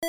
Hey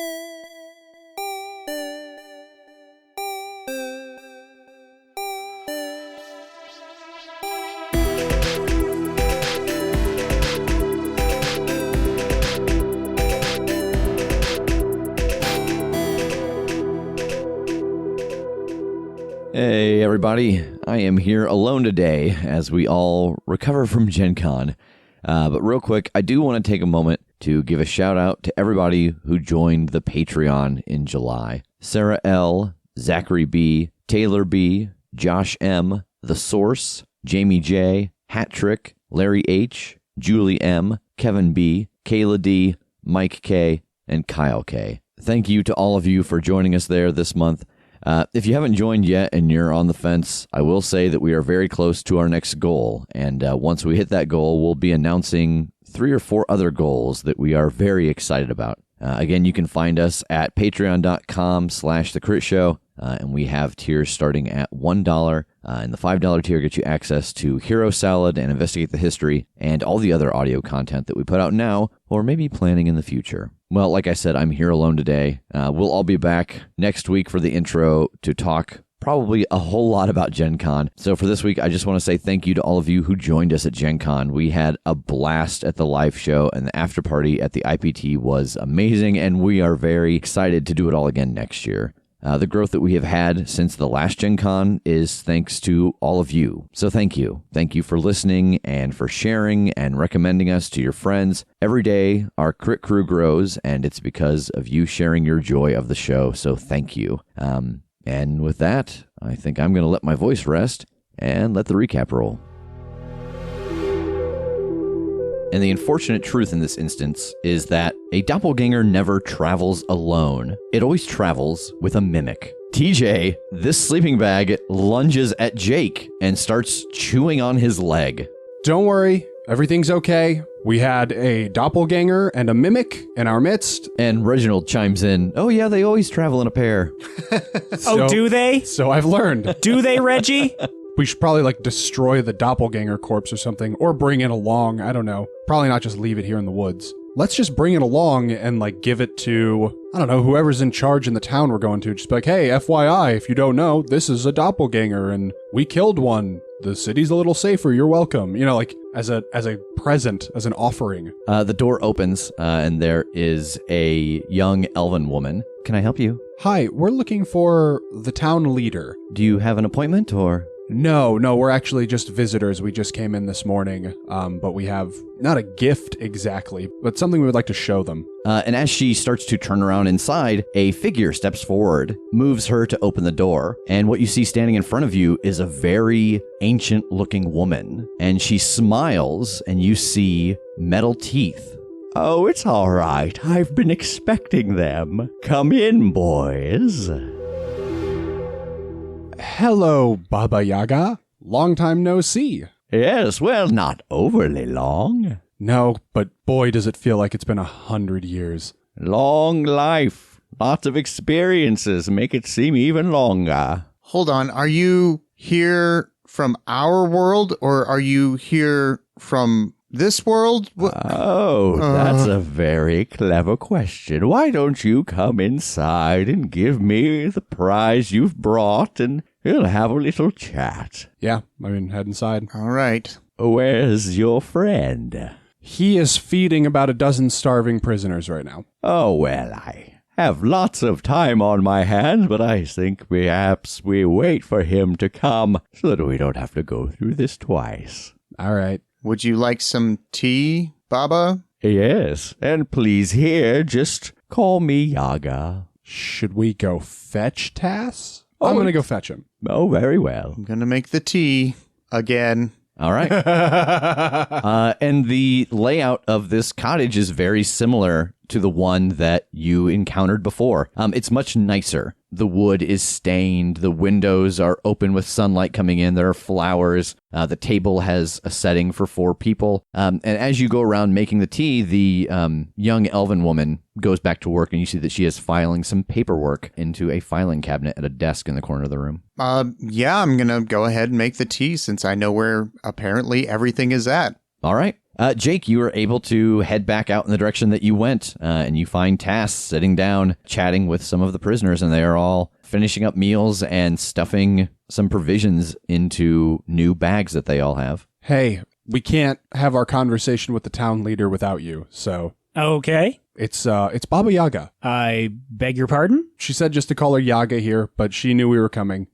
everybody, I am here alone today as we all recover from Gen Con. But real quick, I do want to take a moment to give a shout out to everybody who joined the Patreon in July. Sarah L., Zachary B., Taylor B., Josh M., The Source, Jamie J., Hattrick, Larry H., Julie M., Kevin B., Kayla D., Mike K., and Kyle K. Thank you to all of you for joining us there this month. If you haven't joined yet and you're on the fence, I will say that we are very close to our next goal. And once we hit that goal, we'll be announcing 3 or 4 other goals that we are very excited about. Again, you can find us at patreon.com/thecritshow. And we have tiers starting at $1. And the $5 tier gets you access to Hero Salad and Investigate the History and all the other audio content that we put out now or maybe planning in the future. Well, like I said, I'm here alone today. We'll all be back next week for the intro to talk probably a whole lot about Gen Con. So for this week, I just want to say thank you to all of you who joined us at Gen Con. We had a blast at the live show, and the after party at the IPT was amazing, and we are very excited to do it all again next year. The growth that we have had since the last Gen Con is thanks to all of you. So thank you. Thank you for listening and for sharing and recommending us to your friends. Every day, our Crit Crew grows, and it's because of you sharing your joy of the show. So thank you. And with that, I think I'm going to let my voice rest and let the recap roll. And the unfortunate truth in this instance is that a doppelganger never travels alone. It always travels with a mimic. TJ, this sleeping bag, lunges at Jake and starts chewing on his leg. Don't worry, everything's okay. We had a doppelganger and a mimic in our midst. And Reginald chimes in, oh yeah, they always travel in a pair. Oh, do they? So I've learned. Do they, Reggie? We should probably destroy the doppelganger corpse or something, or bring it along. I don't know. Probably not just leave it here in the woods. Let's just bring it along and give it to, I don't know, whoever's in charge in the town we're going to. Just be like, hey, FYI, if you don't know, this is a doppelganger and we killed one. The city's a little safer. You're welcome. You know, as a present, as an offering. The door opens and there is a young elven woman. Can I help you? Hi, we're looking for the town leader. Do you have an appointment or? No, we're actually just visitors. We just came in this morning, but we have not a gift exactly, but something we would like to show them. And as she starts to turn around inside, a figure steps forward, moves her to open the door, and what you see standing in front of you is a very ancient-looking woman, and she smiles, and you see metal teeth. Oh, it's all right. I've been expecting them. Come in, boys. Hello, Baba Yaga. Long time no see. Yes, well, not overly long. No, but boy, does it feel like it's been 100 years. Long life. Lots of experiences make it seem even longer. Hold on, are you here from our world, or are you here from this world? Oh, that's a very clever question. Why don't you come inside and give me the prize you've brought, and we'll have a little chat. Yeah, head inside. All right. Where's your friend? He is feeding about a dozen starving prisoners right now. Oh, well, I have lots of time on my hands, but I think perhaps we wait for him to come so that we don't have to go through this twice. All right. Would you like some tea, Baba? Yes, and please here, just call me Yaga. Should we go fetch Tass? I'm going to go fetch him. Oh, very well. I'm going to make the tea again. All right. And the layout of this cottage is very similar to the one that you encountered before. It's much nicer. The wood is stained. The windows are open with sunlight coming in. There are flowers. The table has a setting for 4 people. And as you go around making the tea, the young elven woman goes back to work, and you see that she is filing some paperwork into a filing cabinet at a desk in the corner of the room. Yeah, I'm going to go ahead and make the tea since I know where apparently everything is at. All right. Jake, you were able to head back out in the direction that you went, and you find Tass sitting down, chatting with some of the prisoners, and they are all finishing up meals and stuffing some provisions into new bags that they all have. Hey, we can't have our conversation with the town leader without you, so... Okay. It's Baba Yaga. I beg your pardon? She said just to call her Yaga here, but she knew we were coming.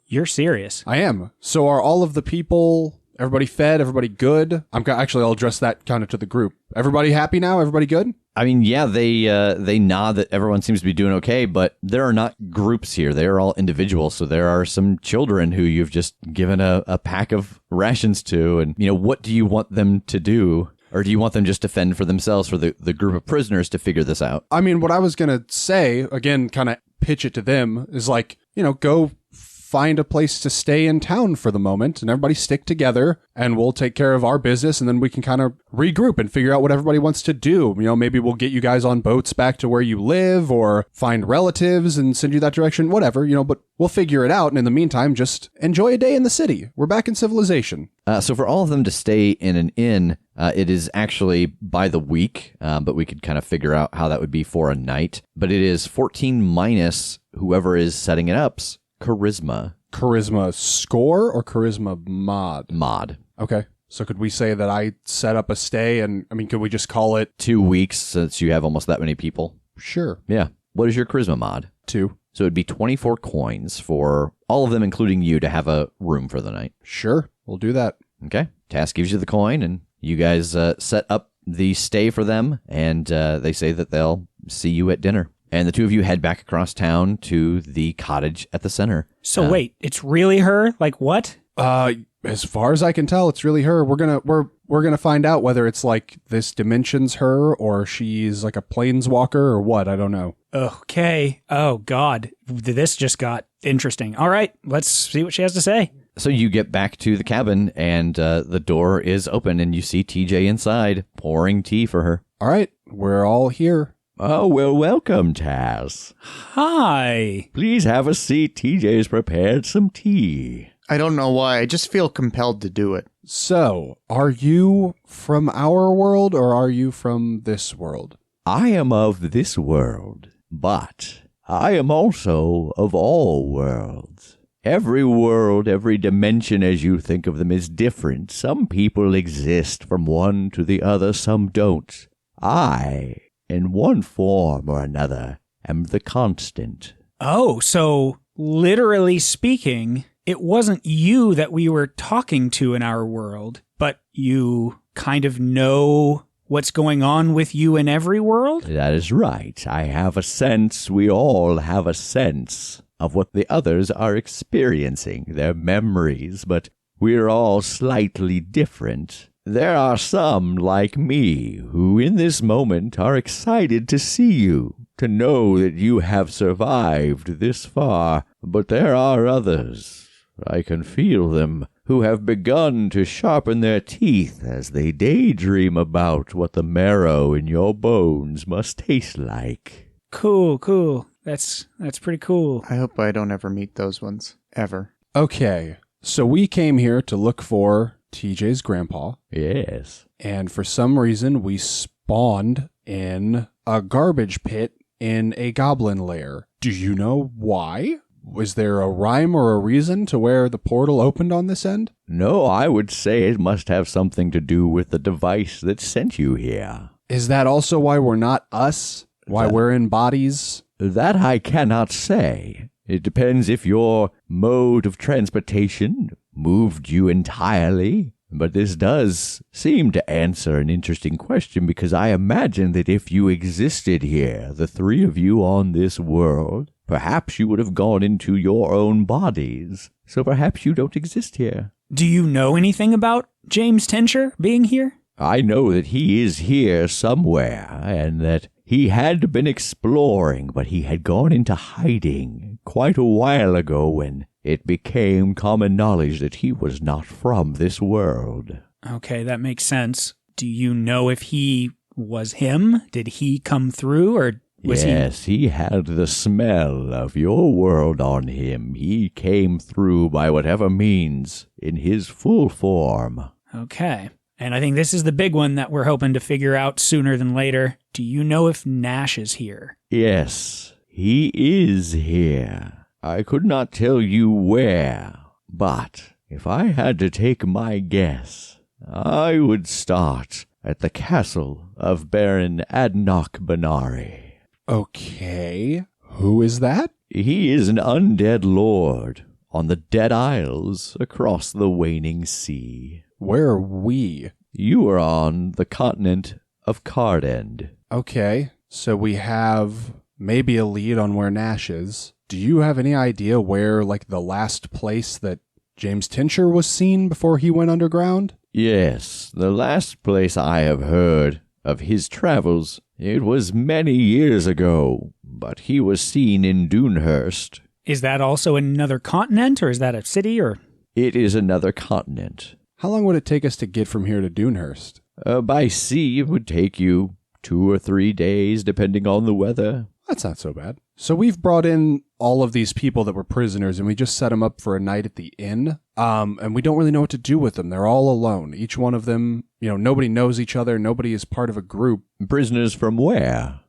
You're serious. I am. So are all of the people, everybody fed, everybody good? I'll address that kind of to the group. Everybody happy now? Everybody good? I mean, yeah, they nod that everyone seems to be doing okay, but there are not groups here. They are all individuals. So there are some children who you've just given a pack of rations to. And, what do you want them to do? Or do you want them just to fend for themselves, for the group of prisoners to figure this out? I mean, what I was going to say, again, kind of pitch it to them, is like, go find a place to stay in town for the moment and everybody stick together and we'll take care of our business and then we can kind of regroup and figure out what everybody wants to do. Maybe we'll get you guys on boats back to where you live or find relatives and send you that direction, whatever, but we'll figure it out. And in the meantime, just enjoy a day in the city. We're back in civilization. So for all of them to stay in an inn, it is actually by the week, but we could kind of figure out how that would be for a night. But it is 14 minus whoever is setting it up's charisma. Charisma score or charisma mod? Mod. Okay. So could we say that I set up a stay and, could we just call it 2 weeks since you have almost that many people? Sure. Yeah. What is your charisma mod? 2. So it'd be 24 coins for all of them, including you, to have a room for the night. Sure. We'll do that. Okay. Tass gives you the coin and you guys set up the stay for them and they say that they'll see you at dinner. And the two of you head back across town to the cottage at the center. So wait, it's really her? Like what? As far as I can tell, it's really her. We're gonna find out whether it's like this dimension's her or she's like a planeswalker or what. I don't know. Okay. Oh God, this just got interesting. All right, let's see what she has to say. So you get back to the cabin and the door is open and you see TJ inside pouring tea for her. All right, we're all here. Oh, well, welcome, Tass. Hi. Please have a seat. TJ's prepared some tea. I don't know why. I just feel compelled to do it. So, are you from our world or are you from this world? I am of this world, but I am also of all worlds. Every world, every dimension as you think of them is different. Some people exist from one to the other, some don't. I, in one form or another, am the constant. Oh, so literally speaking, it wasn't you that we were talking to in our world, but you kind of know what's going on with you in every world? That is right. I have a sense, we all have a sense of what the others are experiencing, their memories, but we're all slightly different. There are some, like me, who in this moment are excited to see you, to know that you have survived this far. But there are others, I can feel them, who have begun to sharpen their teeth as they daydream about what the marrow in your bones must taste like. Cool. That's pretty cool. I hope I don't ever meet those ones. Ever. Okay, so we came here to look for TJ's grandpa. Yes. And for some reason, we spawned in a garbage pit in a goblin lair. Do you know why? Was there a rhyme or a reason to where the portal opened on this end? No, I would say it must have something to do with the device that sent you here. Is that also why we're not us? Why we're in bodies? That I cannot say. It depends if your mode of transportation moved you entirely. But this does seem to answer an interesting question, because I imagine that if you existed here, the three of you on this world, perhaps you would have gone into your own bodies. So perhaps you don't exist here. Do you know anything about James Tencher being here? I know that he is here somewhere, and that he had been exploring, but he had gone into hiding quite a while ago when it became common knowledge that he was not from this world. Okay, that makes sense. Do you know if he was him? Did he come through, or was he... Yes, he had the smell of your world on him. He came through by whatever means in his full form. Okay. And I think this is the big one that we're hoping to figure out sooner than later. Do you know if Nash is here? Yes, he is here. I could not tell you where, but if I had to take my guess, I would start at the castle of Baron Adnock Benari. Okay. Who is that? He is an undead lord on the Dead Isles across the waning sea. Where are we? You are on the continent of Cardend. Okay. So we have maybe a lead on where Nash is. Do you have any idea where, like, the last place that James Tincher was seen before he went underground? Yes, the last place I have heard of his travels, it was many years ago, but he was seen in Dunehurst. Is that also another continent, or is that a city, or? It is another continent. How long would it take us to get from here to Dunehurst? By sea, it would take you 2 or 3 days, depending on the weather. That's not so bad. So we've brought in all of these people that were prisoners, and we just set them up for a night at the inn. And we don't really know what to do with them. They're all alone. Each one of them, nobody knows each other. Nobody is part of a group. Prisoners from where?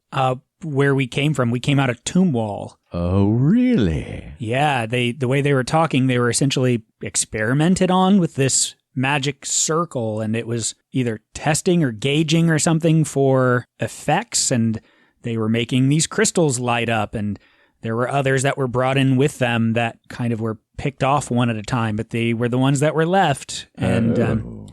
Where we came from. We came out of Tombwall. Oh, really? Yeah, the way they were talking, they were essentially experimented on with this magic circle, and it was either testing or gauging or something for effects, and they were making these crystals light up, and there were others that were brought in with them that kind of were picked off one at a time, but they were the ones that were left. And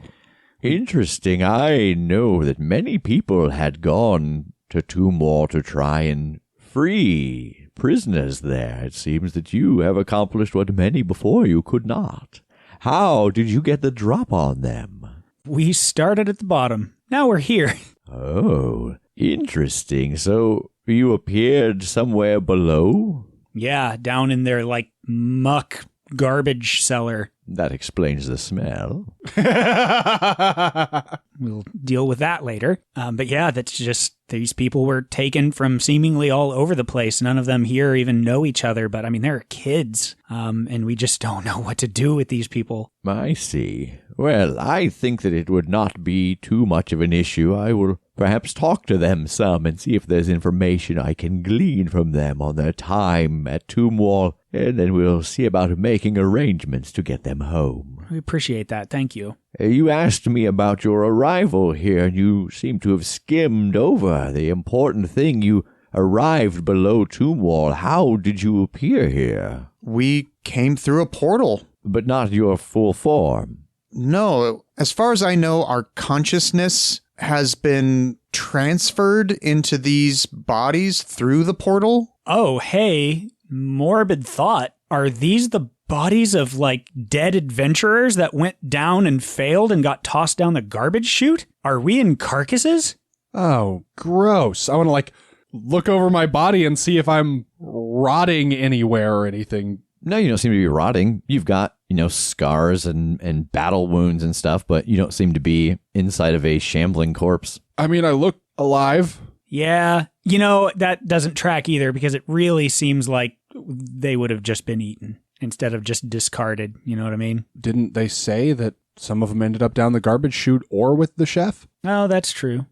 interesting. I know that many people had gone to Tombwall to try and free prisoners there. It seems that you have accomplished what many before you could not. How did you get the drop on them? We started at the bottom. Now we're here. Oh, interesting. So you appeared somewhere below? Yeah, down in their, muck garbage cellar. That explains the smell. We'll deal with that later. But yeah, that's just, these people were taken from seemingly all over the place. None of them here even know each other, but I mean, they're kids. And we just don't know what to do with these people. I see. Well, I think that it would not be too much of an issue. I will perhaps talk to them some and see if there's information I can glean from them on their time at Tombwall, and then we'll see about making arrangements to get them home. We appreciate that. Thank you. You asked me about your arrival here, and you seem to have skimmed over the important thing. You arrived below Tombwall. How did you appear here? We came through a portal. But not your full form. No, as far as I know, our consciousness has been transferred into these bodies through the portal. Oh, hey, morbid thought. Are these the bodies of, dead adventurers that went down and failed and got tossed down the garbage chute? Are we in carcasses? Oh, gross. I want to, look over my body and see if I'm rotting anywhere or anything. No, you don't seem to be rotting. You've got, scars and battle wounds and stuff, but you don't seem to be inside of a shambling corpse. I mean, I look alive. Yeah. That doesn't track either, because it really seems like they would have just been eaten instead of just discarded. You know what I mean? Didn't they say that some of them ended up down the garbage chute or with the chef? Oh, that's true.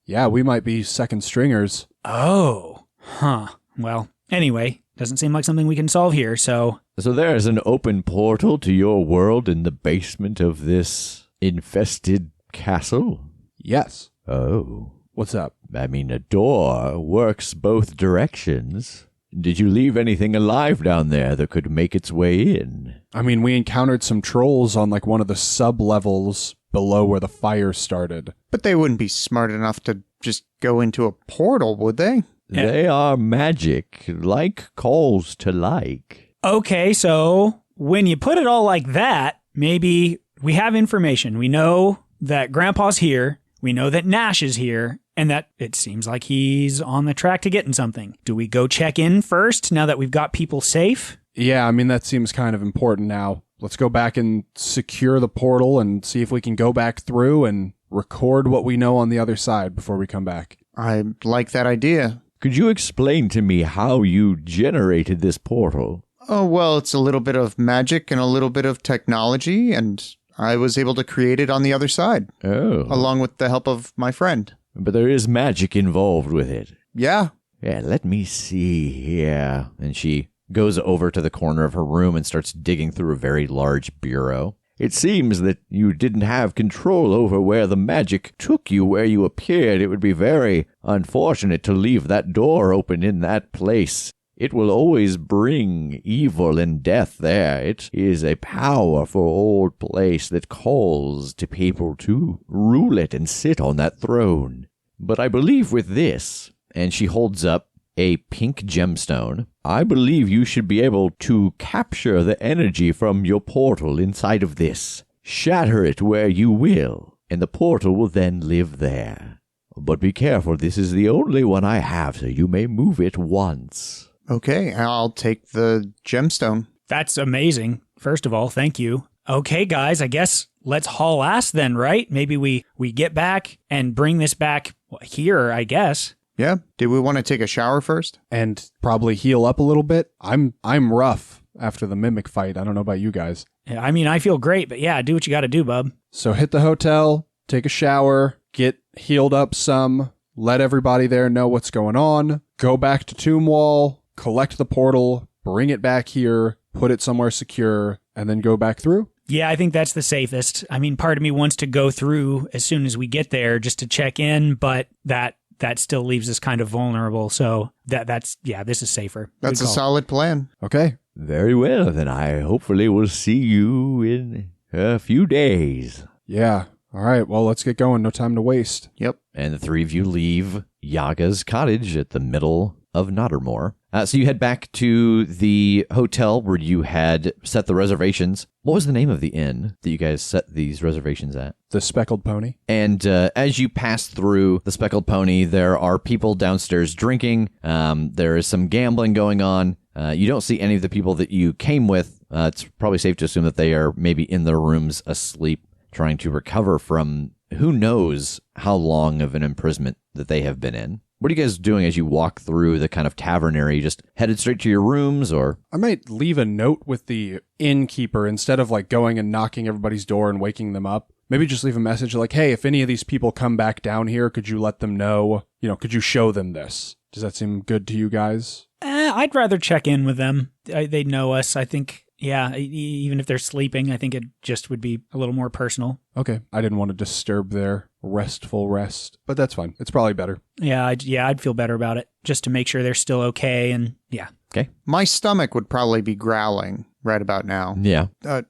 Yeah, we might be second stringers. Oh. Huh. Well, anyway, doesn't seem like something we can solve here, so... So there is an open portal to your world in the basement of this infested castle? Yes. Oh. What's up? I mean, a door works both directions. Did you leave anything alive down there that could make its way in? I mean, we encountered some trolls on one of the sub-levels below where the fire started. But they wouldn't be smart enough to just go into a portal, would they? They are magic, like calls to like. Okay, so when you put it all like that, maybe we have information. We know that Grandpa's here. We know that Nash is here, and that it seems like he's on the track to getting something. Do we go check in first, now that we've got people safe? Yeah, I mean, that seems kind of important now. Let's go back and secure the portal and see if we can go back through and record what we know on the other side before we come back. I like that idea. Could you explain to me how you generated this portal? Oh, well, it's a little bit of magic and a little bit of technology and I was able to create it on the other side, along with the help of my friend. But there is magic involved with it. Yeah. Yeah, let me see here. And she goes over to the corner of her room and starts digging through a very large bureau. It seems that you didn't have control over where the magic took you, where you appeared. It would be very unfortunate to leave that door open in that place. It will always bring evil and death there. It is a powerful old place that calls to people to rule it and sit on that throne. But I believe with this, and she holds up a pink gemstone, I believe you should be able to capture the energy from your portal inside of this. Shatter it where you will, and the portal will then live there. But be careful, this is the only one I have, so you may move it once. Okay, I'll take the gemstone. That's amazing. First of all, thank you. Okay, guys, I guess let's haul ass then, right? Maybe we get back and bring this back here, I guess. Yeah. Did we want to take a shower first? And probably heal up a little bit. I'm rough after the mimic fight. I don't know about you guys. Yeah, I mean, I feel great, but yeah, do what you got to do, bub. So hit the hotel, take a shower, get healed up some, let everybody there know what's going on, go back to Tomb Wall, collect the portal, bring it back here, put it somewhere secure, and then go back through? Yeah, I think that's the safest. I mean, part of me wants to go through as soon as we get there just to check in, but that still leaves us kind of vulnerable. So this is safer. That's a solid plan. Okay. Very well, then I hopefully will see you in a few days. Yeah. All right. Well, let's get going. No time to waste. Yep. And the three of you leave Yaga's cottage at the middle of Knottermore. So you head back to the hotel where you had set the reservations. What was the name of the inn that you guys set these reservations at? The Speckled Pony. And as you pass through the Speckled Pony, there are people downstairs drinking. There is some gambling going on. You don't see any of the people that you came with. It's probably safe to assume that they are maybe in their rooms asleep, trying to recover from who knows how long of an imprisonment that they have been in. What are you guys doing as you walk through the kind of tavern area? You just headed straight to your rooms, or? I might leave a note with the innkeeper instead of like going and knocking everybody's door and waking them up. Maybe just leave a message like, hey, if any of these people come back down here, could you let them know? Could you show them this? Does that seem good to you guys? I'd rather check in with them. They know us. I think, yeah, even if they're sleeping, I think it just would be a little more personal. Okay. I didn't want to disturb their restful rest, but that's fine. It's probably better. Yeah, I'd feel better about it, just to make sure they're still okay, and yeah. Okay. My stomach would probably be growling right about now. Yeah.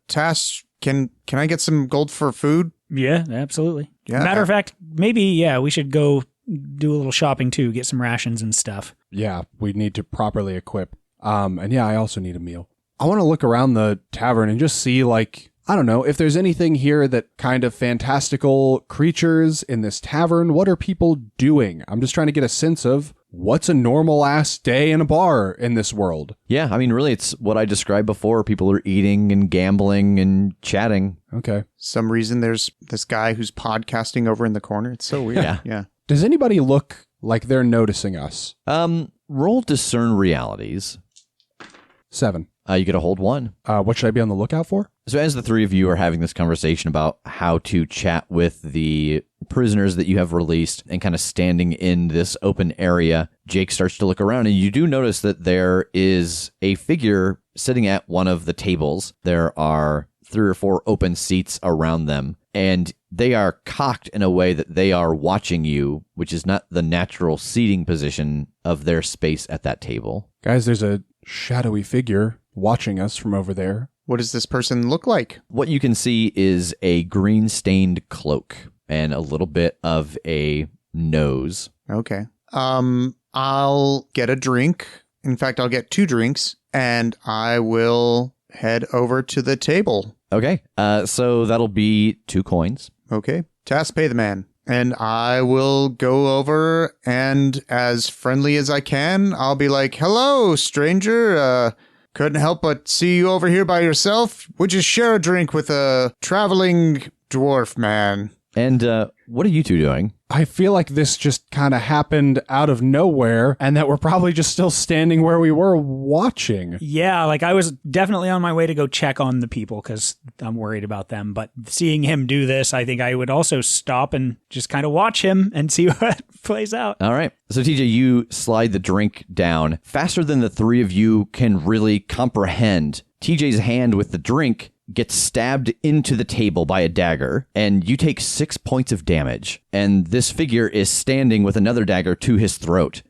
Tass, can I get some gold for food? Yeah, absolutely. Yeah. Matter of fact, maybe, we should go do a little shopping too, get some rations and stuff. Yeah, we need to properly equip. And yeah, I also need a meal. I want to look around the tavern and just see, I don't know, if there's anything here that kind of fantastical creatures in this tavern. What are people doing? I'm just trying to get a sense of what's a normal ass day in a bar in this world. Yeah, I mean, really, it's what I described before. People are eating and gambling and chatting. Okay. Some reason there's this guy who's podcasting over in the corner. It's so weird. Yeah. Does anybody look like they're noticing us? Roll discern realities. 7. You get a hold 1. What should I be on the lookout for? So as the three of you are having this conversation about how to chat with the prisoners that you have released and kind of standing in this open area, Jake starts to look around, and you do notice that there is a figure sitting at one of the tables. There are 3 or 4 open seats around them, and they are cocked in a way that they are watching you, which is not the natural seating position of their space at that table. Guys, there's a shadowy figure watching us from over there. What does this person look like? What you can see is a green-stained cloak and a little bit of a nose. Okay. I'll get a drink. In fact, I'll get 2 drinks, and I will head over to the table. Okay. So that'll be 2 coins. Okay. Tass, pay the man. And I will go over, and as friendly as I can, I'll be like, hello, stranger. Couldn't help but see you over here by yourself. Would you share a drink with a traveling dwarf man? And What are you two doing? I feel like this just kind of happened out of nowhere and that we're probably just still standing where we were watching. Yeah, like I was definitely on my way to go check on the people because I'm worried about them. But seeing him do this, I think I would also stop and just kind of watch him and see what plays out. All right. So, TJ, you slide the drink down faster than the three of you can really comprehend. TJ's hand with the drink gets stabbed into the table by a dagger, and you take 6 points of damage. And this figure is standing with another dagger to his throat.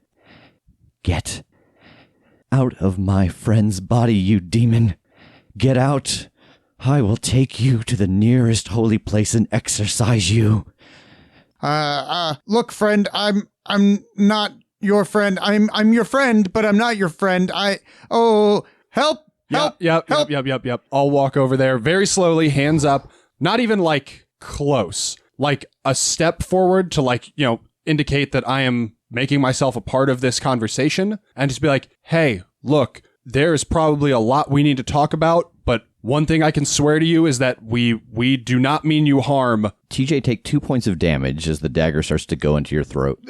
Get out of my friend's body, you demon. Get out. I will take you to the nearest holy place and exorcise you. Look, friend, I'm not your friend. I'm your friend, but I'm not your friend. Help! Help! Yep. I'll walk over there very slowly, hands up, not even like close, like a step forward to like, indicate that I am making myself a part of this conversation and just be like, hey, look, there's probably a lot we need to talk about, but one thing I can swear to you is that we do not mean you harm. TJ, take 2 points of damage as the dagger starts to go into your throat.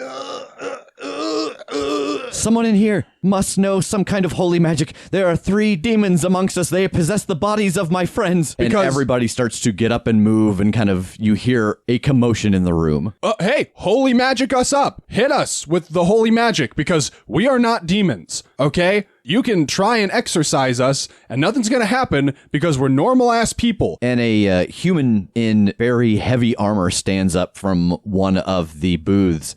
Someone in here must know some kind of holy magic. There are 3 demons amongst us. They possess the bodies of my friends. And everybody starts to get up and move and kind of, you hear a commotion in the room. Hey, holy magic us up. Hit us with the holy magic because we are not demons, okay? You can try and exorcise us and nothing's going to happen because we're normal-ass people. And a human in very heavy armor stands up from one of the booths.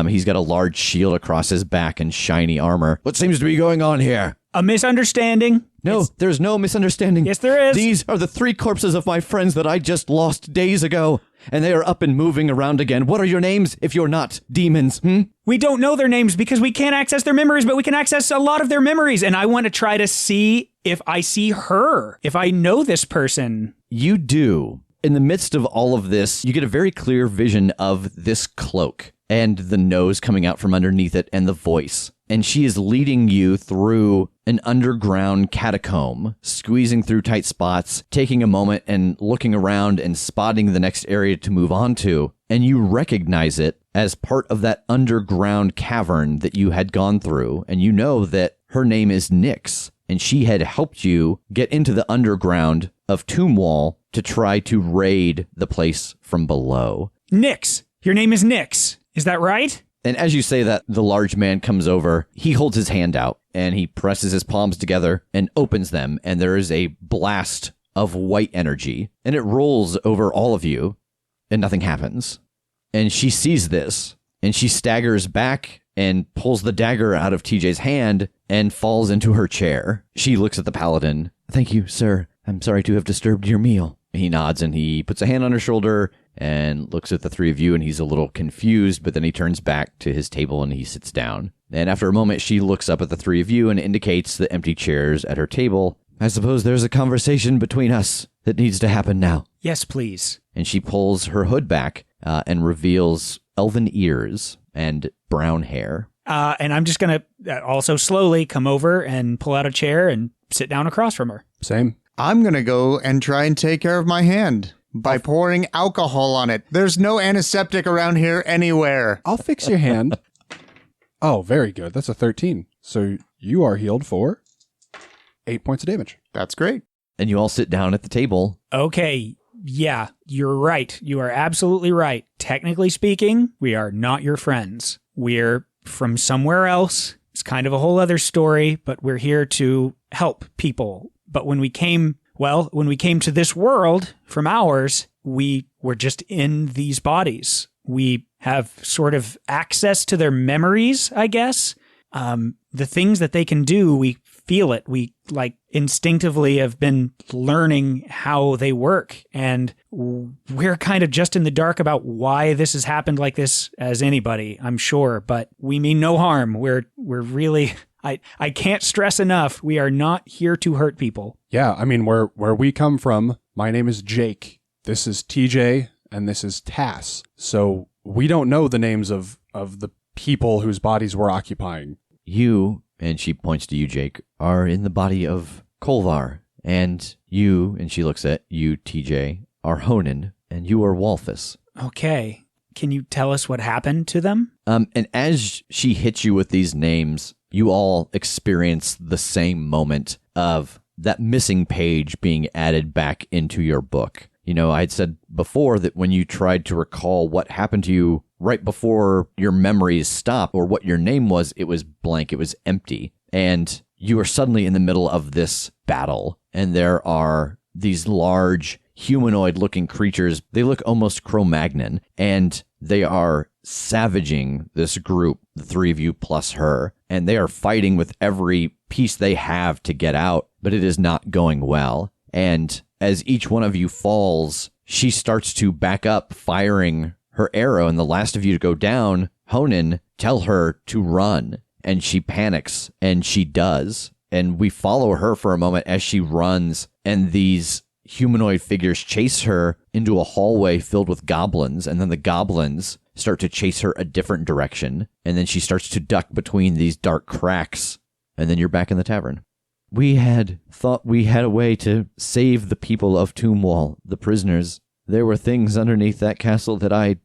He's got a large shield across his back and shiny armor. What seems to be going on here? A misunderstanding? No, there's no misunderstanding. Yes, there is. These are the 3 corpses of my friends that I just lost days ago, and they are up and moving around again. What are your names if you're not demons? We don't know their names because we can't access their memories, but we can access a lot of their memories, and I want to try to see if I see her, if I know this person. You do. In the midst of all of this, you get a very clear vision of this cloak and the nose coming out from underneath it and the voice. And she is leading you through an underground catacomb, squeezing through tight spots, taking a moment and looking around and spotting the next area to move on to. And you recognize it as part of that underground cavern that you had gone through. And you know that her name is Nyx, and she had helped you get into the underground of Tombwall to try to raid the place from below. Nyx. Your name is Nyx. Is that right? And as you say that, the large man comes over. He holds his hand out and he presses his palms together and opens them. And there is a blast of white energy and it rolls over all of you and nothing happens. And she sees this and she staggers back and pulls the dagger out of TJ's hand and falls into her chair. She looks at the paladin. Thank you, sir. I'm sorry to have disturbed your meal. He nods and he puts a hand on her shoulder and looks at the 3 of you, and he's a little confused, but then he turns back to his table and he sits down. And after a moment, she looks up at the 3 of you and indicates the empty chairs at her table. I suppose there's a conversation between us that needs to happen now. Yes, please. And she pulls her hood back and reveals elven ears and brown hair. And I'm just going to also slowly come over and pull out a chair and sit down across from her. Same. I'm going to go and try and take care of my hand by pouring alcohol on it. There's no antiseptic around here anywhere. I'll fix your hand. Oh, very good. That's a 13. So you are healed for 8 points of damage. That's great. And you all sit down at the table. Okay. Yeah, you're right. You are absolutely right. Technically speaking, we are not your friends. We're from somewhere else. It's kind of a whole other story, but we're here to help people. But when we came to this world from ours, we were just in these bodies. We have sort of access to their memories, I guess. The things that they can do, we feel it. We instinctively have been learning how they work. And we're kind of just in the dark about why this has happened like this as anybody, I'm sure. But we mean no harm. We're really... I can't stress enough, we are not here to hurt people. Yeah, I mean, where we come from, my name is Jake, this is TJ, and this is Tass. So we don't know the names of the people whose bodies we're occupying. You, and she points to you, Jake, are in the body of Kolvar. And you, and she looks at you, TJ, are Honan, and you are Walfus. Okay. Can you tell us what happened to them? And as she hits you with these names, you all experience the same moment of that missing page being added back into your book. You know, I had said before that when you tried to recall what happened to you right before your memories stopped or what your name was, it was blank, it was empty. And you are suddenly in the middle of this battle, and there are these large humanoid-looking creatures. They look almost Cro-Magnon, and they are savaging this group, the three of you plus her, and they are fighting with every piece they have to get out, but it is not going well. And as each one of you falls, she starts to back up, firing her arrow, and the last of you to go down, Honan, tell her to run. And she panics, and she does. And we follow her for a moment as she runs, and these humanoid figures chase her into a hallway filled with goblins, and then the goblins start to chase her a different direction, and then she starts to duck between these dark cracks, and then you're back in the tavern. We had thought we had a way to save the people of Tombwall, the prisoners. There were things underneath that castle that I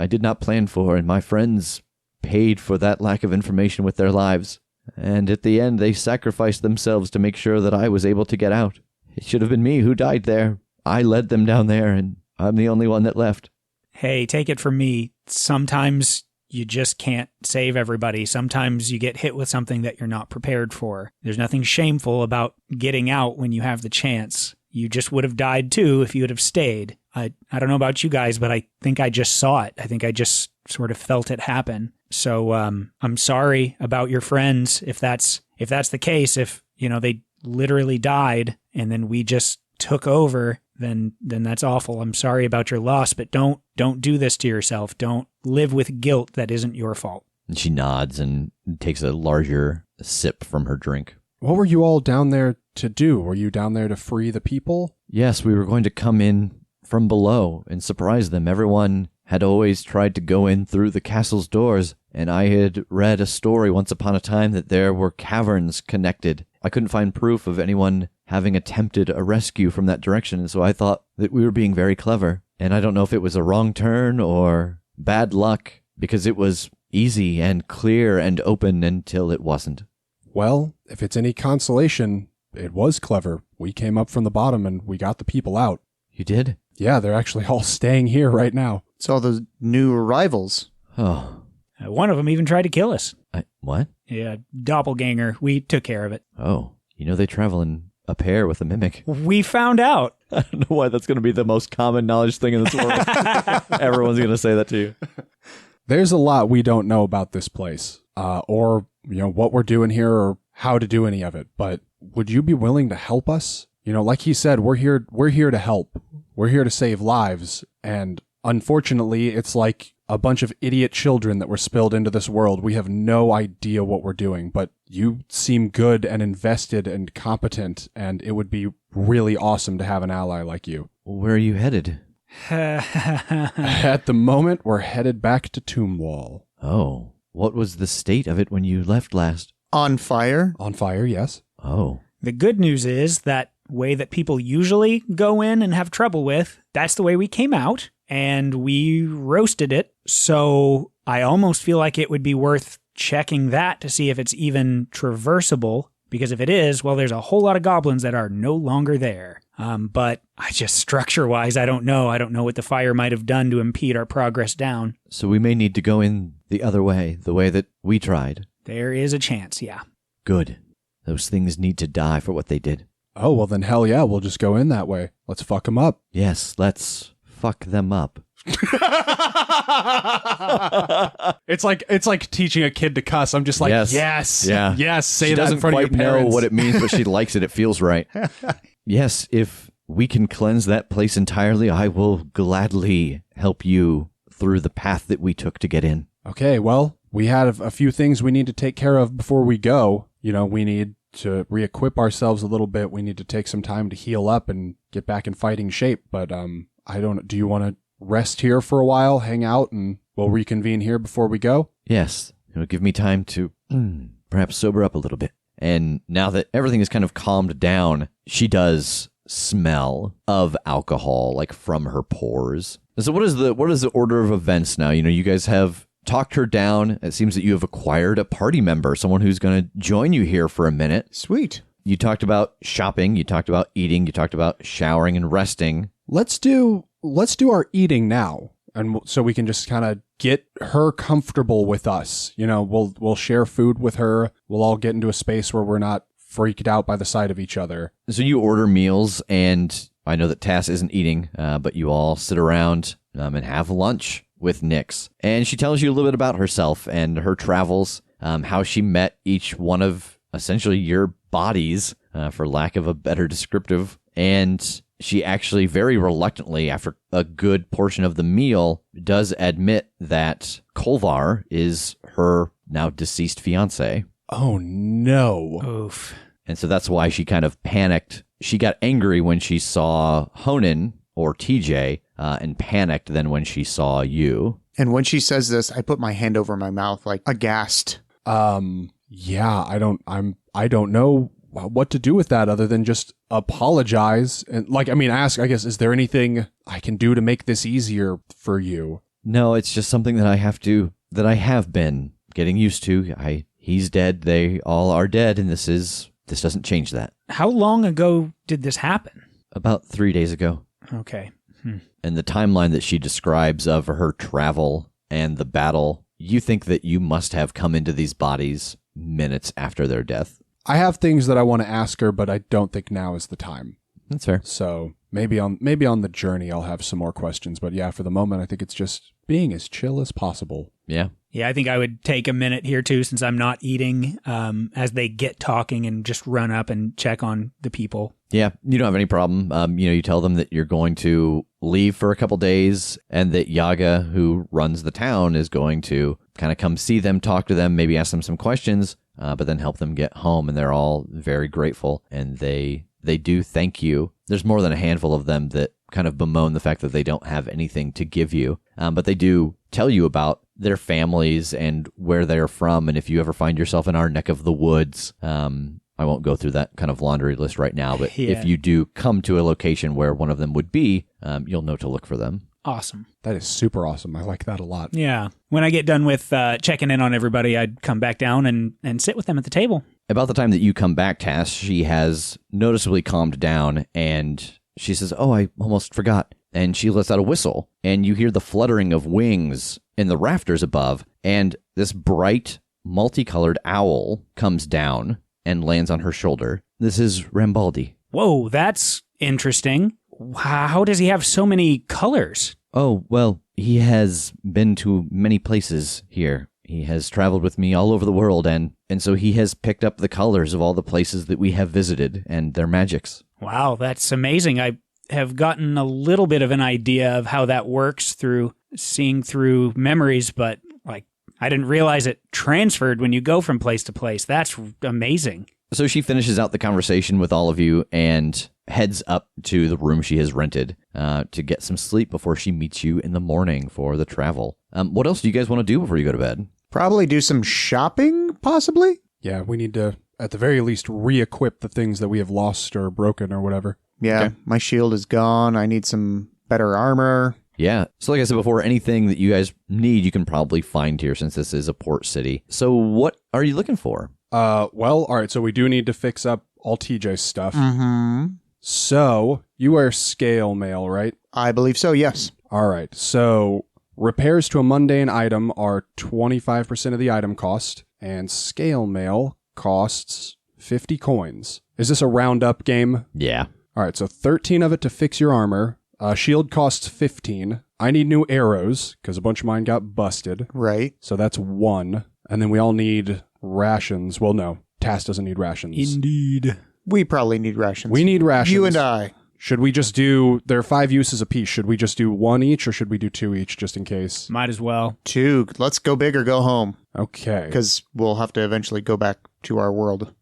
did not plan for, and my friends paid for that lack of information with their lives. And at the end, they sacrificed themselves to make sure that I was able to get out. It should have been me who died there. I led them down there, and I'm the only one that left. Hey, take it from me. Sometimes you just can't save everybody. Sometimes you get hit with something that you're not prepared for. There's nothing shameful about getting out when you have the chance. You just would have died too if you would have stayed. I don't know about you guys, but I think I just saw it. I think I just sort of felt it happen. So I'm sorry about your friends if that's the case. If they literally died and then we just took over, then that's awful. I'm sorry about your loss, but don't do this to yourself. Don't live with guilt that isn't your fault. And she nods and takes a larger sip from her drink. What were you all down there to do? Were you down there to free the people? Yes, we were going to come in from below and surprise them. Everyone had always tried to go in through the castle's doors, and I had read a story once upon a time that there were caverns connected. I couldn't find proof of anyone having attempted a rescue from that direction, and so I thought that we were being very clever. And I don't know if it was a wrong turn or bad luck, because it was easy and clear and open until it wasn't. Well, if it's any consolation, it was clever. We came up from the bottom and we got the people out. You did? Yeah, they're actually all staying here right now. It's all the new arrivals. Oh. One of them even tried to kill us. What? Yeah, doppelganger. We took care of it. Oh. They travel in a pair with a mimic. We found out. I don't know why that's going to be the most common knowledge thing in this world. Everyone's going to say that to you. There's a lot we don't know about this place, or what we're doing here or how to do any of it. But would you be willing to help us? Like he said, we're here to help. We're here to save lives. And unfortunately, it's like a bunch of idiot children that were spilled into this world. We have no idea what we're doing, but you seem good and invested and competent, and it would be really awesome to have an ally like you. Where are you headed? At the moment, we're headed back to Tombwall. Oh. What was the state of it when you left last? On fire? On fire, yes. Oh. The good news is that way that people usually go in and have trouble with, that's the way we came out, and we roasted it. So I almost feel like it would be worth checking that to see if it's even traversable, because if it is, well, there's a whole lot of goblins that are no longer there. But I just, structure-wise, I don't know. I don't know what the fire might have done to impede our progress down. So we may need to go in the other way, the way that we tried. There is a chance, yeah. Good. Those things need to die for what they did. Oh, well then hell yeah, we'll just go in that way. Let's fuck them up. Yes, let's fuck them up. It's like teaching a kid to cuss. I'm just like, yes, yeah. Yes, say she that doesn't in front quite of your know parents. what it means, but she likes it. It feels right. Yes, if we can cleanse that place entirely, I will gladly help you through the path that we took to get in. Okay, well, we had a few things we need to take care of before we go. We need to re-equip ourselves a little bit. We need to take some time to heal up and get back in fighting shape. But do you want to rest here for a while, hang out, and we'll reconvene here before we go? Yes, it'll give me time to perhaps sober up a little bit. And now that everything is kind of calmed down, she does smell of alcohol, like from her pores. So what is the order of events now? You guys have talked her down. It seems that you have acquired a party member, someone who's going to join you here for a minute. Sweet. You talked about shopping, you talked about eating, you talked about showering and resting. Let's do our eating now, and so we can just kind of get her comfortable with us. We'll share food with her. We'll all get into a space where we're not freaked out by the sight of each other. So you order meals, and I know that Tass isn't eating, but you all sit around and have lunch with Nyx. And she tells you a little bit about herself and her travels, how she met each one of essentially your bodies, for lack of a better descriptive. And she actually very reluctantly, after a good portion of the meal, does admit that Kolvar is her now deceased fiance. Oh, no. Oof. And so that's why she kind of panicked. She got angry when she saw Honan or TJ, and panicked then when she saw you. And when she says this, I put my hand over my mouth, like aghast. Yeah, I don't know what to do with that other than just apologize and ask, I guess, is there anything I can do to make this easier for you? No, it's just something that I have been getting used to. He's dead. They all are dead. And this doesn't change that. How long ago did this happen? About 3 days ago. Okay. And the timeline that she describes of her travel and the battle, you think that you must have come into these bodies minutes after their death. I have things that I want to ask her, but I don't think now is the time. That's fair. So maybe on the journey I'll have some more questions. But yeah, for the moment, I think it's just being as chill as possible. Yeah. Yeah, I think I would take a minute here too, since I'm not eating, as they get talking, and just run up and check on the people. Yeah, you don't have any problem. You tell them that you're going to leave for a couple days, and that Yaga, who runs the town, is going to kind of come see them, talk to them, maybe ask them some questions, but then help them get home. And they're all very grateful, and they do thank you. There's more than a handful of them that kind of bemoan the fact that they don't have anything to give you, but they do tell you about their families and where they're from. And if you ever find yourself in our neck of the woods, I won't go through that kind of laundry list right now, but Yeah. if you do come to a location where one of them would be, you'll know to look for them. Awesome. That is super awesome. I like that a lot. Yeah. When I get done with checking in on everybody, I'd come back down and sit with them at the table. About the time that you come back, Tass, she has noticeably calmed down, and she says, "Oh, I almost forgot." And she lets out a whistle, and you hear the fluttering of wings in the rafters above, and this bright, multicolored owl comes down and lands on her shoulder. This is Rambaldi. Whoa, that's interesting. How does he have so many colors? Oh, well, he has been to many places here. He has traveled with me all over the world, and so he has picked up the colors of all the places that we have visited and their magics. Wow, that's amazing. I have gotten a little bit of an idea of how that works through seeing through memories, but I didn't realize it transferred when you go from place to place. That's amazing. So she finishes out the conversation with all of you and heads up to the room she has rented to get some sleep before she meets you in the morning for the travel. What else do you guys want to do before you go to bed? Probably do some shopping, possibly? Yeah, we need to, at the very least, re-equip the things that we have lost or broken or whatever. Yeah, Okay. My shield is gone. I need some better armor. Yeah. So like I said before, anything that you guys need, you can probably find here since this is a port city. So what are you looking for? Well, all right, so we do need to fix up all TJ's stuff. Mm-hmm. So, you wear scale mail, right? I believe so, yes. All right, so repairs to a mundane item are 25% of the item cost, and scale mail costs 50 coins. Is this a round-up game? Yeah. All right, so 13 of it to fix your armor. Shield costs 15. I need new arrows, because a bunch of mine got busted. Right. So that's 1. And then we all need rations. Well, no, Tass doesn't need rations. Indeed. We probably need rations. We need rations. You and I. Should we just do, there are 5 uses apiece. Should we just do 1 each, or should we do 2 each, just in case? Might as well. 2. Let's go big or go home. Okay. Because we'll have to eventually go back to our world.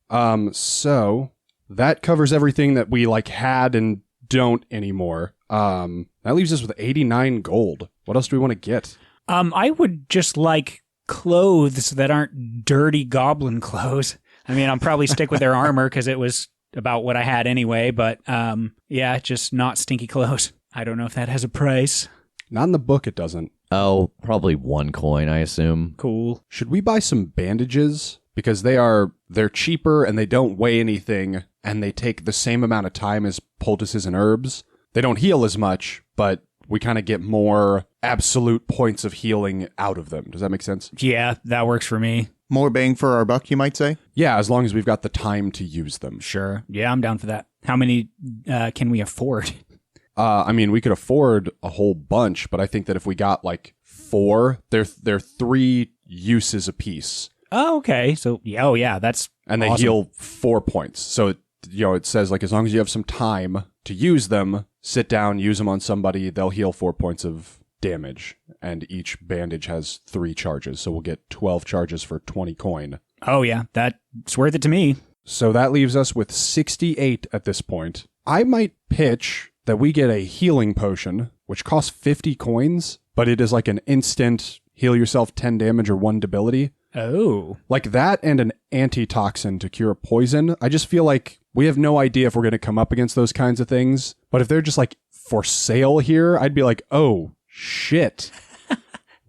So that covers everything that we had and don't anymore. That leaves us with 89 gold. What else do we want to get? I would just like clothes that aren't dirty goblin clothes. I mean, I'll probably stick with their armor because it was about what I had anyway, but yeah, just not stinky clothes. I don't know if that has a price. Not in the book, it doesn't. Oh, probably 1 coin, I assume. Cool. Should we buy some bandages? Because they're cheaper and they don't weigh anything and they take the same amount of time as poultices and herbs. They don't heal as much, but we kind of get more absolute points of healing out of them. Does that make sense? Yeah, that works for me. More bang for our buck, you might say? Yeah, as long as we've got the time to use them. Sure. Yeah, I'm down for that. How many can we afford? I mean, we could afford a whole bunch, but I think that if we got like 4, they're 3 uses apiece. Oh, okay. So, yeah, that's And they awesome. heal 4 points. So, it says like as long as you have some time to use them, sit down, use them on somebody, they'll heal 4 points of damage. And each bandage has 3 charges. So we'll get 12 charges for 20 coin. Oh, yeah, that's worth it to me. So that leaves us with 68 at this point. I might pitch that we get a healing potion, which costs 50 coins, but it is like an instant heal yourself 10 damage or 1 debility. Oh. Like that and an antitoxin to cure poison. I just feel like we have no idea if we're going to come up against those kinds of things. But if they're just like for sale here, I'd be like, oh, shit.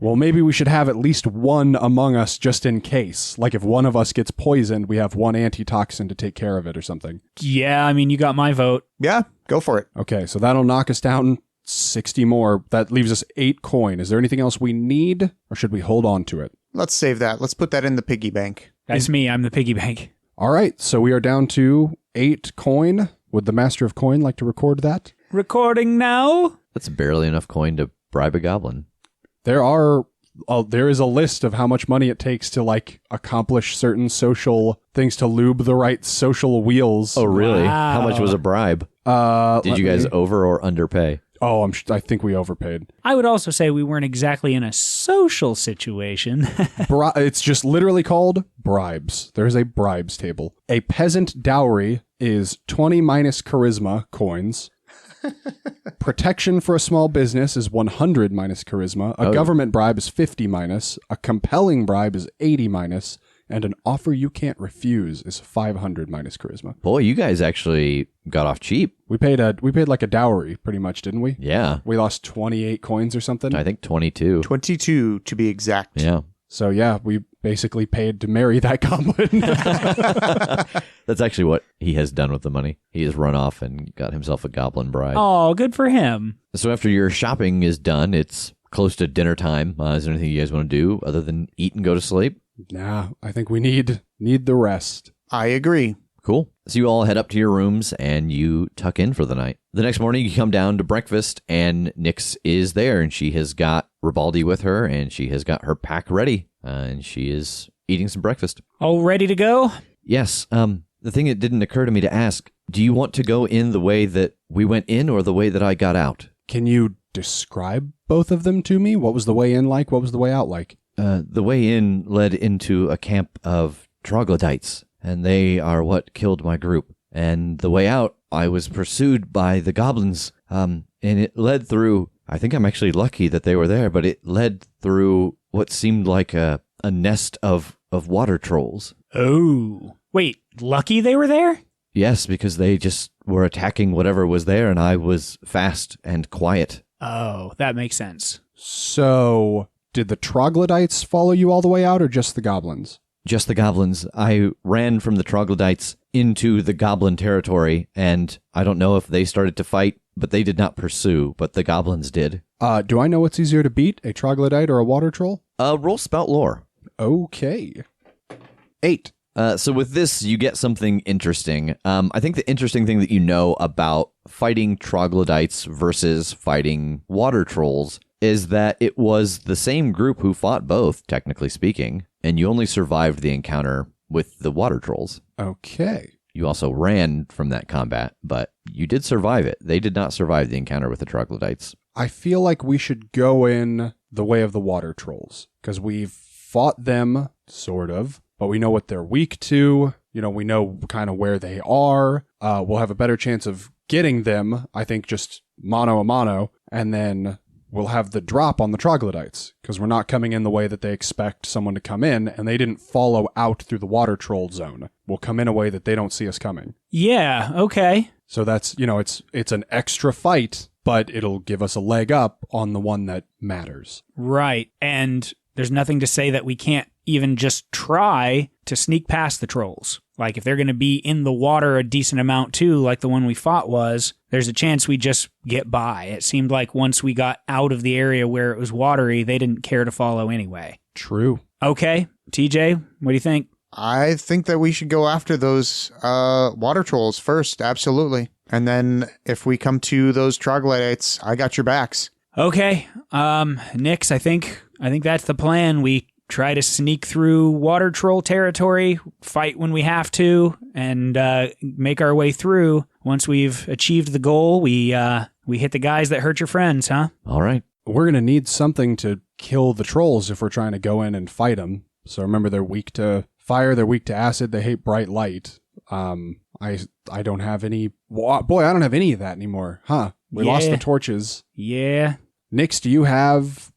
Well, maybe we should have at least one among us just in case. Like if one of us gets poisoned, we have 1 antitoxin to take care of it or something. Yeah, I mean, you got my vote. Yeah, go for it. Okay, so that'll knock us down 60 more. That leaves us 8 coin. Is there anything else we need, or should we hold on to it? Let's save that. Let's put that in the piggy bank. That's me. I'm the piggy bank. All right, so we are down to 8 coin. Would the Master of Coin like to record that? Recording now? That's barely enough coin to bribe a goblin. There is a list of how much money it takes to like accomplish certain social things to lube the right social wheels. Oh, really? Wow. How much was a bribe? Did you guys over or underpay? Oh, I think we overpaid. I would also say we weren't exactly in a social situation. It's just literally called bribes. There's a bribes table. A peasant dowry is 20 minus charisma coins. Protection for a small business is 100 minus charisma. A government bribe is 50 minus. A compelling bribe is 80 minus. And an offer you can't refuse is 500 minus charisma. Boy, you guys actually got off cheap. We paid like a dowry, pretty much, didn't we? Yeah. We lost 28 coins or something. I think 22. 22 to be exact. Yeah. So yeah, we basically paid to marry that goblin. That's actually what he has done with the money. He has run off and got himself a goblin bride. Oh, good for him. So after your shopping is done, it's close to dinner time. Is there anything you guys want to do other than eat and go to sleep? Nah, I think we need the rest. I agree. Cool. So you all head up to your rooms and you tuck in for the night. The next morning, you come down to breakfast and Nyx is there and she has got Ribaldi with her and she has got her pack ready and she is eating some breakfast. All ready to go? Yes. The thing that didn't occur to me to ask, do you want to go in the way that we went in or the way that I got out? Can you describe both of them to me? What was the way in like? What was the way out like? The way in led into a camp of troglodytes, and they are what killed my group. And the way out, I was pursued by the goblins, and it led through, I think I'm actually lucky that they were there, but it led through what seemed like a nest of water trolls. Oh. Wait, lucky they were there? Yes, because they just were attacking whatever was there, and I was fast and quiet. Oh, that makes sense. So, did the troglodytes follow you all the way out, or just the goblins? Just the goblins. I ran from the troglodytes into the goblin territory, and I don't know if they started to fight, but they did not pursue, but the goblins did. Do I know what's easier to beat, a troglodyte or a water troll? Roll spout lore. Okay. 8. So with this, you get something interesting. I think the interesting thing that you know about fighting troglodytes versus fighting water trolls is that it was the same group who fought both, technically speaking, and you only survived the encounter with the water trolls. Okay. You also ran from that combat, but you did survive it. They did not survive the encounter with the troglodytes. I feel like we should go in the way of the water trolls, because we've fought them, sort of, but we know what they're weak to. You know, we know kind of where they are. We'll have a better chance of getting them, I think, just mano a mano, and then we'll have the drop on the troglodytes, because we're not coming in the way that they expect someone to come in, and they didn't follow out through the water troll zone. We'll come in a way that they don't see us coming. Yeah, okay. So that's, you know, it's an extra fight, but it'll give us a leg up on the one that matters. Right. And there's nothing to say that we can't even just try to sneak past the trolls. Like, if they're going to be in the water a decent amount too, like the one we fought was, there's a chance we just get by. It seemed like once we got out of the area where it was watery, they didn't care to follow anyway. True. Okay. TJ, what do you think? I think that we should go after those water trolls first, absolutely. And then if we come to those troglodytes, I got your backs. Okay. Nix, I think that's the plan. We try to sneak through water troll territory, fight when we have to, and make our way through. Once we've achieved the goal, we hit the guys that hurt your friends, huh? All right. We're going to need something to kill the trolls if we're trying to go in and fight them. So remember, they're weak to fire, they're weak to acid, they hate bright light. I don't have any... Boy, I don't have any of that anymore. Huh. We lost the torches. Yeah. Nix, do you have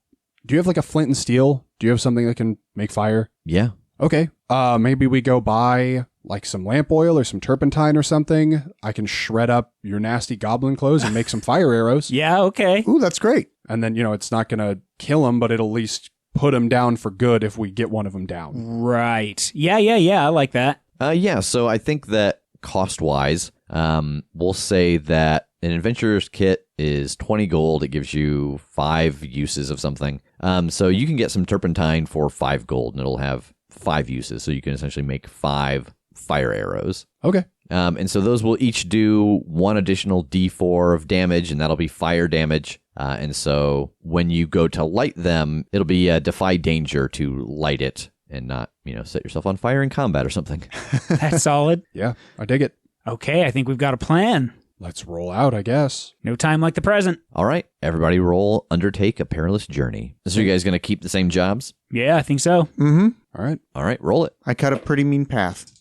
like a flint and steel? Do you have something that can make fire? Yeah. Okay. Maybe we go buy like some lamp oil or some turpentine or something. I can shred up your nasty goblin clothes and make some fire arrows. Yeah, okay. Ooh, that's great. And then, it's not going to kill them, but it'll at least put them down for good if we get one of them down. Right. Yeah, I like that. Yeah, so I think that cost-wise, we'll say that an adventurer's kit is 20 gold. It gives you 5 uses of something. So you can get some turpentine for 5 gold, and it'll have 5 uses. So you can essentially make 5 fire arrows. Okay. And so those will each do 1 additional d4 of damage, and that'll be fire damage. And so when you go to light them, it'll be defy danger to light it and not, set yourself on fire in combat or something. That's solid. Yeah, I dig it. Okay, I think we've got a plan. Let's roll out, I guess. No time like the present. All right, everybody roll undertake a perilous journey. So you guys going to keep the same jobs? Yeah, I think so. Mm-hmm. All right, roll it. I cut a pretty mean path.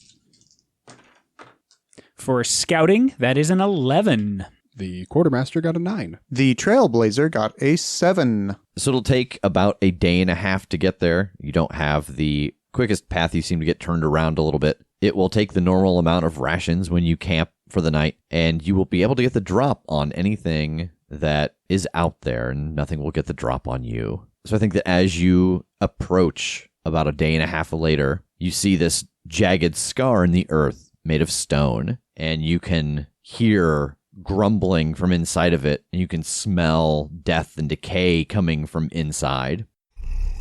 For scouting, that is an 11. The quartermaster got a 9. The trailblazer got a 7. So it'll take about a day and a half to get there. You don't have the quickest path. You seem to get turned around a little bit. It will take the normal amount of rations when you camp for the night, and you will be able to get the drop on anything that is out there, and nothing will get the drop on you. So I think that as you approach about a day and a half later, you see this jagged scar in the earth made of stone, and you can hear grumbling from inside of it, and you can smell death and decay coming from inside.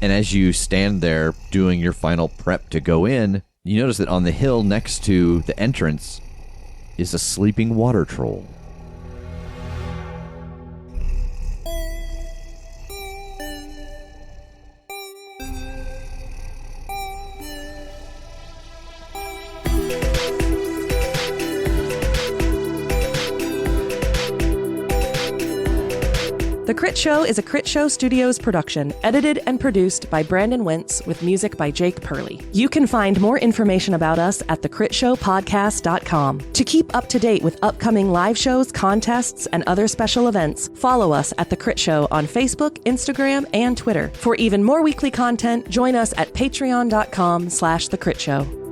And as you stand there doing your final prep to go in, you notice that on the hill next to the entrance is a sleeping water troll. The Critshow is a Critshow Studios production, edited and produced by Brandon Wentz with music by Jake Purley. You can find more information about us at thecritshowpodcast.com. To keep up to date with upcoming live shows, contests, and other special events, follow us at The Crit Show on Facebook, Instagram, and Twitter. For even more weekly content, join us at patreon.com/thecritShow.